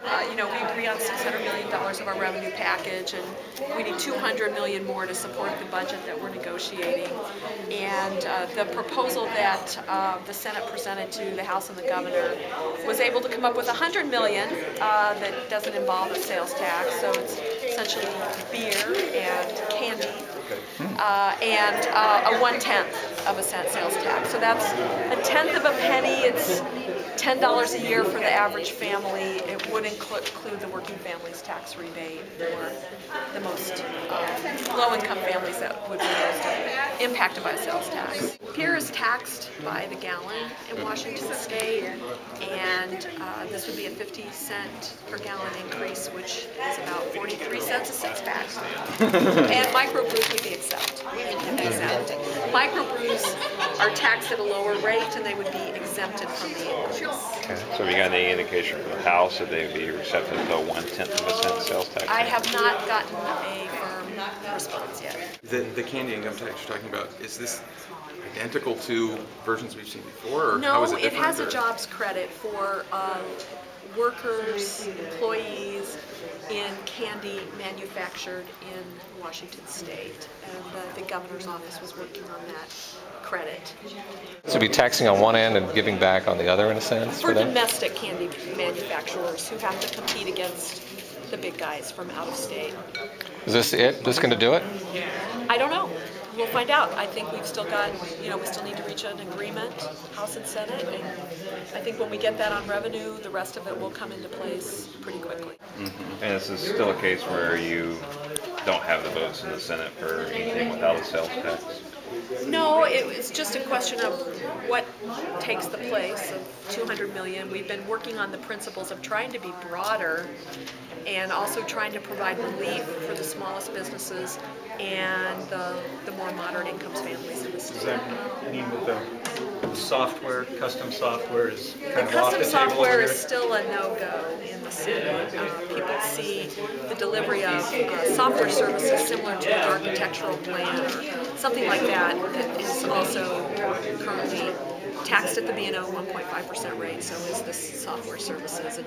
We agree on $600 million of our revenue package, and we need $200 million more to support the budget that we're negotiating. And the proposal that the Senate presented to the House and the Governor was able to come up with $100 million that doesn't involve a sales tax, so it's essentially beer and candy, and a 1/10 of a cent sales tax. So that's a tenth of a penny. It's $10 a year for the average family. It would include the working families tax rebate for the most low-income families that would be most impacted by a sales tax. Beer is taxed by the gallon in Washington State, and this would be a 50-cent per gallon increase, which is about 43 cents a six-pack. And microbrews would be exempt. Microbrews are taxed at a lower rate, and they would be exempted from the increase. Okay. So have you got any indication from the House that they would be receptive to a 1/10 of a cent sales tax? I have not gotten a firm response yet. The candy income tax you're talking about, is this identical to versions we've seen before, or no, how is it different? it has a jobs credit for workers, employees in candy manufactured in Washington State, and the governor's office was working on that credit. So be taxing on one end and giving back on the other, in a sense, for them? Domestic candy manufacturers who have to compete against the big guys from out of state. Is this it? This going to do it? I don't know. We'll find out. I think we've still got, we still need to reach an agreement, House and Senate, and I think when we get that on revenue, the rest of it will come into place pretty quickly. Mm-hmm. And this is still a case where you don't have the votes in the Senate for anything without a sales tax? No, it's just a question of what takes the place of $200 million. We've been working on the principles of trying to be broader and also trying to provide relief for the smallest businesses and the more moderate income families in the state. Does that mean that the software, custom software, is kind of off the custom table software over is there? still a no-go in the Senate. People see the delivery of software services similar to an architectural plan or something like that that is also currently taxed at the B&O 1.5% rate, so is this software services,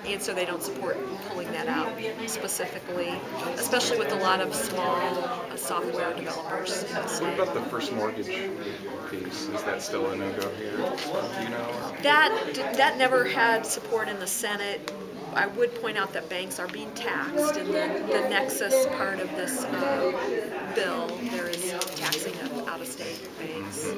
and so they don't support pulling that out specifically, especially with a lot of small software developers. What about the first mortgage piece? Is that still a no-go here? Do you know? That never had support in the Senate. I would point out that banks are being taxed, and the nexus part of this bill, there is taxing of out-of-state banks.